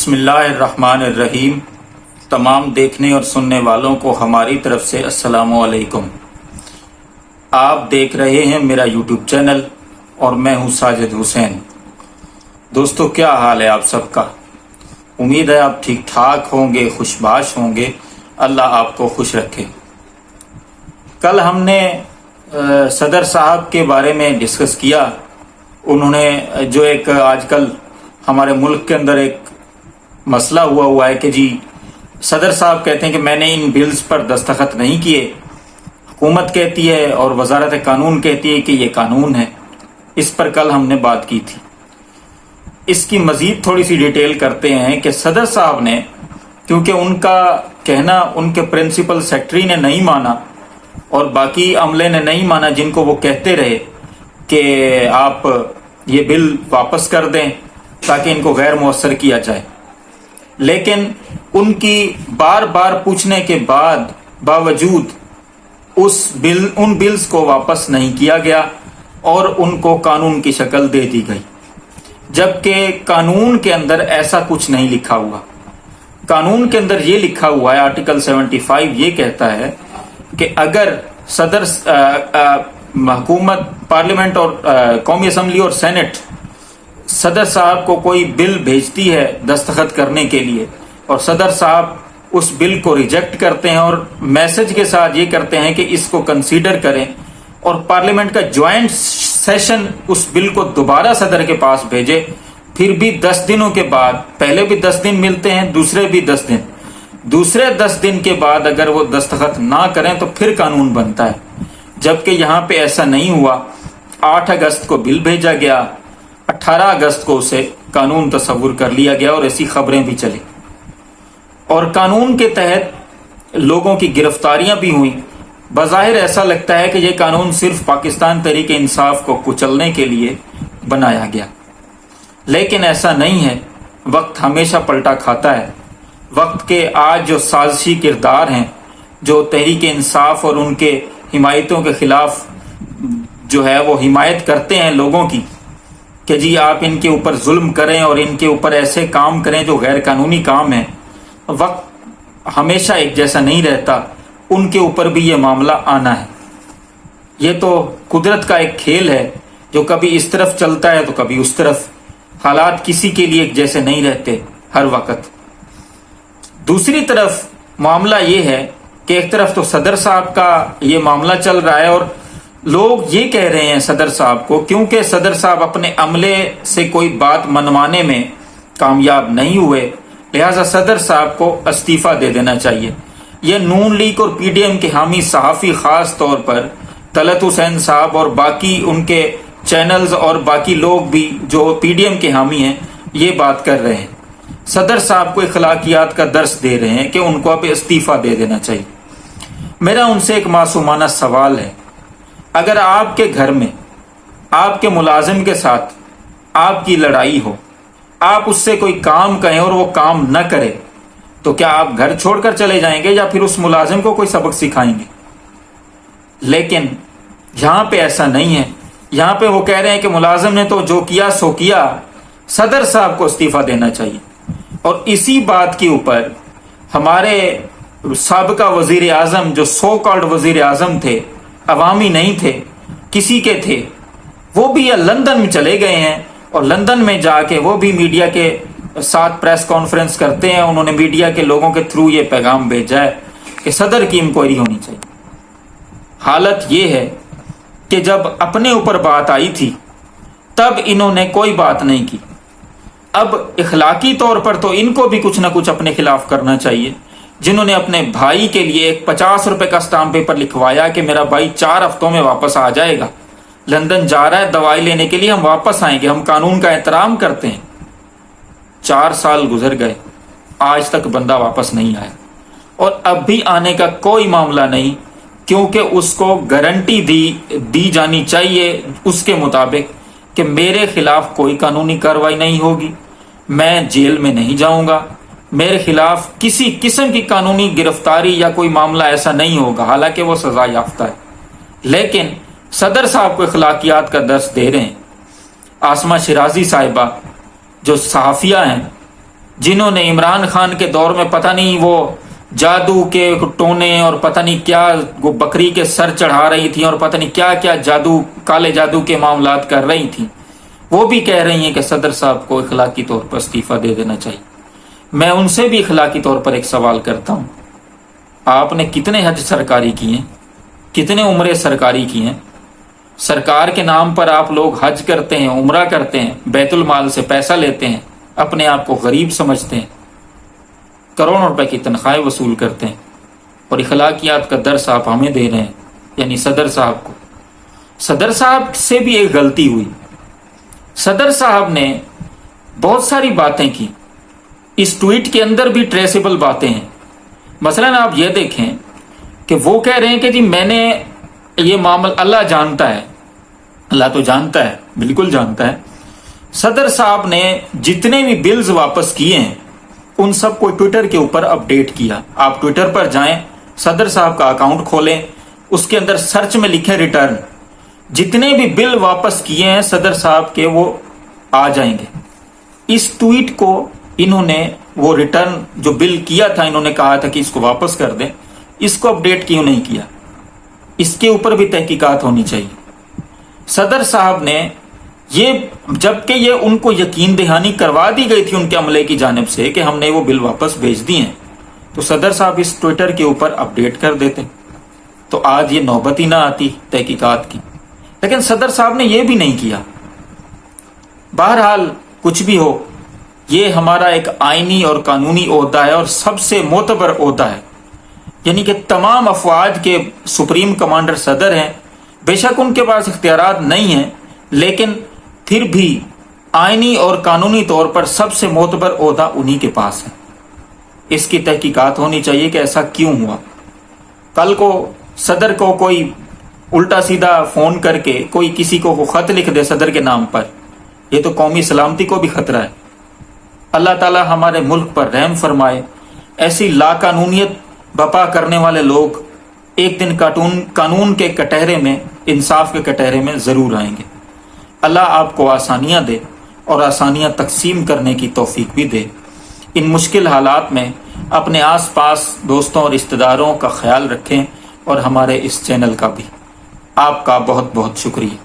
बिस्मिल्लाहिर्रहमानिर्रहीम। तमाम देखने और सुनने वालों को हमारी तरफ से अस्सलामु अलैकुम। आप देख रहे हैं मेरा यूट्यूब चैनल और मैं हूं साजिद हुसैन। दोस्तों, क्या हाल है आप सबका? उम्मीद है आप ठीक ठाक होंगे, खुशबाश होंगे। अल्लाह आपको खुश रखे। कल हमने सदर साहब के बारे में डिस्कस किया। उन्होंने जो एक आजकल हमारे मुल्क के अंदर एक मसला हुआ है कि जी सदर साहब कहते हैं कि मैंने इन बिल्स पर दस्तखत नहीं किए, हुकूमत कहती है और वजारत कानून कहती है कि ये कानून है। इस पर कल हमने बात की थी। इसकी मजीद थोड़ी सी डिटेल करते हैं कि सदर साहब ने, क्योंकि उनका कहना उनके प्रिंसिपल सेक्रेटरी ने नहीं माना और बाकी अमले ने नहीं माना, जिनको वो कहते रहे कि आप ये बिल वापस कर दें ताकि इनको गैर मुअस्सर किया जाए, लेकिन उनकी बार बार पूछने के बावजूद उन बिल्स को वापस नहीं किया गया और उनको कानून की शक्ल दे दी गई, जबकि कानून के अंदर ऐसा कुछ नहीं लिखा हुआ। कानून के अंदर ये लिखा हुआ है, आर्टिकल 75 ये कहता है कि अगर सदर हुकूमत, पार्लियामेंट और कौमी असम्बली और सेनेट सदर साहब को कोई बिल भेजती है दस्तखत करने के लिए और सदर साहब उस बिल को रिजेक्ट करते हैं और मैसेज के साथ ये करते हैं कि इसको कंसीडर करें, और पार्लियामेंट का ज्वाइंट सेशन उस बिल को दोबारा सदर के पास भेजे, फिर भी 10 दिनों के बाद, पहले भी 10 दिन मिलते हैं, दूसरे भी 10 दिन, दूसरे 10 दिन के बाद अगर वो दस्तखत ना करें तो फिर कानून बनता है। जबकि यहाँ पे ऐसा नहीं हुआ। 8 अगस्त को बिल भेजा गया, 18 अगस्त को उसे कानून तस्वुर कर लिया गया और ऐसी खबरें भी चली और कानून के तहत लोगों की गिरफ्तारियां भी हुई। बज़ाहिर ऐसा लगता है कि यह कानून सिर्फ पाकिस्तान तहरीक इंसाफ को कुचलने के लिए बनाया गया, लेकिन ऐसा नहीं है। वक्त हमेशा पलटा खाता है। वक्त के आज जो साजिशी किरदार हैं, जो तहरीक इंसाफ और उनके हिमायतों के खिलाफ जो है वो हिमायत करते हैं लोगों की कि जी आप इनके ऊपर जुल्म करें और इनके ऊपर ऐसे काम करें जो गैर कानूनी काम है, वक्त हमेशा एक जैसा नहीं रहता। उनके ऊपर भी ये मामला आना है। ये तो कुदरत का एक खेल है जो कभी इस तरफ चलता है तो कभी उस तरफ। हालात किसी के लिए एक जैसे नहीं रहते हर वक्त। दूसरी तरफ मामला ये है कि एक तरफ तो सदर साहब का ये मामला चल रहा है और लोग ये कह रहे हैं सदर साहब को, क्योंकि सदर साहब अपने अमले से कोई बात मनवाने में कामयाब नहीं हुए, लिहाजा सदर साहब को इस्तीफा दे देना चाहिए। यह नून लीग और पीडीएम के हामी सहाफ़ी खास तौर पर तलत हुसैन साहब और बाकी उनके चैनल्स और बाकी लोग भी जो पीडीएम के हामी हैं ये बात कर रहे हैं। सदर साहब को इखलाकियात का दर्स दे रहे हैं कि उनको अब इस्तीफा दे देना चाहिए। मेरा उनसे एक मासूमाना सवाल है, अगर आपके घर में आपके मुलाजिम के साथ आपकी लड़ाई हो, आप उससे कोई काम कहें और वो काम न करे, तो क्या आप घर छोड़कर चले जाएंगे या फिर उस मुलाजिम को कोई सबक सिखाएंगे? लेकिन यहां पे ऐसा नहीं है। यहां पे वो कह रहे हैं कि मुलाजिम ने तो जो किया सो किया, सदर साहब को इस्तीफा देना चाहिए। और इसी बात के ऊपर हमारे साबिका वजीर आजम, जो सो कॉल्ड वजीर आजम थे, अवामी नहीं थे, किसी के थे, वो भी लंदन में चले गए हैं और लंदन में जाके वो भी मीडिया के साथ प्रेस कॉन्फ्रेंस करते हैं। उन्होंने मीडिया के लोगों के थ्रू ये पैगाम भेजा है कि सदर की इंक्वायरी होनी चाहिए। हालत ये है कि जब अपने ऊपर बात आई थी तब इन्होंने कोई बात नहीं की। अब इखलाकी तौर पर तो इनको भी कुछ ना कुछ अपने खिलाफ करना चाहिए। जिन्होंने अपने भाई के लिए एक 50 रुपए का स्टाम्प पेपर लिखवाया कि मेरा भाई 4 हफ्तों में वापस आ जाएगा, लंदन जा रहा है दवाई लेने के लिए, हम वापस आएंगे, हम कानून का एहतराम करते हैं। 4 साल गुजर गए, आज तक बंदा वापस नहीं आया और अब भी आने का कोई मामला नहीं, क्योंकि उसको गारंटी दी जानी चाहिए उसके मुताबिक कि मेरे खिलाफ कोई कानूनी कार्रवाई नहीं होगी, मैं जेल में नहीं जाऊंगा, मेरे खिलाफ किसी किस्म की कानूनी गिरफ्तारी या कोई मामला ऐसा नहीं होगा, हालांकि वो सजा याफ्ता है। लेकिन सदर साहब को इखलाकियात का दर्स दे रहे हैं। आसमा शिराजी साहिबा जो सहाफिया हैं, जिन्होंने इमरान खान के दौर में पता नहीं वो जादू के टोने और पता नहीं क्या वो बकरी के सर चढ़ा रही थी और पता नहीं क्या क्या जादू, काले जादू के मामलात कर रही थी, वो भी कह रही हैं कि सदर साहब को इखलाकी तौर पर इस्तीफा दे देना चाहिए। मैं उनसे भी इखलाकी तौर पर एक सवाल करता हूं, आपने कितने हज सरकारी किए हैं, कितने उम्रे सरकारी किए हैं? सरकार के नाम पर आप लोग हज करते हैं, उम्रा करते हैं, बैतुल माल से पैसा लेते हैं, अपने आप को गरीब समझते हैं, करोड़ों रुपए की तनख्वाहें वसूल करते हैं और इखलाकियात का दर्स आप हमें दे रहे हैं, यानी सदर साहब को। सदर साहब से भी एक गलती हुई। सदर साहब ने बहुत सारी बातें की, इस ट्वीट के अंदर भी ट्रेसेबल बातें हैं। मसलन आप ये देखें कि वो कह रहे हैं कि जी मैंने ये मामला, अल्लाह जानता है, अल्लाह तो जानता है, बिल्कुल जानता है। सदर साहब ने जितने भी बिल्स वापस किए हैं उन सबको ट्विटर के ऊपर अपडेट किया। आप ट्विटर पर जाएं, सदर साहब का अकाउंट खोलें, उसके अंदर सर्च में लिखें रिटर्न, जितने भी बिल वापस किए हैं सदर साहब के वो आ जाएंगे। इस ट्वीट को इन्होंने, वो रिटर्न जो बिल किया था, इन्होंने कहा था कि इसको वापस कर दें, इसको अपडेट क्यों नहीं किया? इसके ऊपर भी तहकीकात होनी चाहिए। सदर साहब ने ये, जबकि ये उनको यकीन दहानी करवा दी गई थी उनके अमले की जानिब से कि हमने वो बिल वापस भेज दिए हैं, तो सदर साहब इस ट्विटर के ऊपर अपडेट कर देते तो आज ये नौबत ही ना आती तहकीकात की। लेकिन सदर साहब ने ये भी नहीं किया। बहरहाल कुछ भी हो, ये हमारा एक आईनी और कानूनी ओहदा है और सबसे मोतबर ओहदा है, यानी कि तमाम अफवाज के सुप्रीम कमांडर सदर हैं। बेशक उनके पास इख्तियारात नहीं हैं, लेकिन फिर भी आईनी और कानूनी तौर पर सबसे मोतबर ओहदा उन्हीं के पास है। इसकी तहकीकात होनी चाहिए कि ऐसा क्यों हुआ। कल को सदर को कोई उल्टा सीधा फोन करके कोई किसी को खत लिख दे सदर के नाम पर, यह तो कौमी सलामती को भी खतरा है। अल्लाह ताला हमारे मुल्क पर रहम फरमाए। ऐसी लाकानूनियत बपा करने वाले लोग एक दिन कानून के कटहरे में, इंसाफ के कटहरे में जरूर आएंगे। अल्लाह आपको आसानियां दे और आसानियां तकसीम करने की तौफीक भी दे। इन मुश्किल हालात में अपने आस पास दोस्तों और रिश्तेदारों का ख्याल रखें और हमारे इस चैनल का भी। आपका बहुत बहुत शुक्रिया।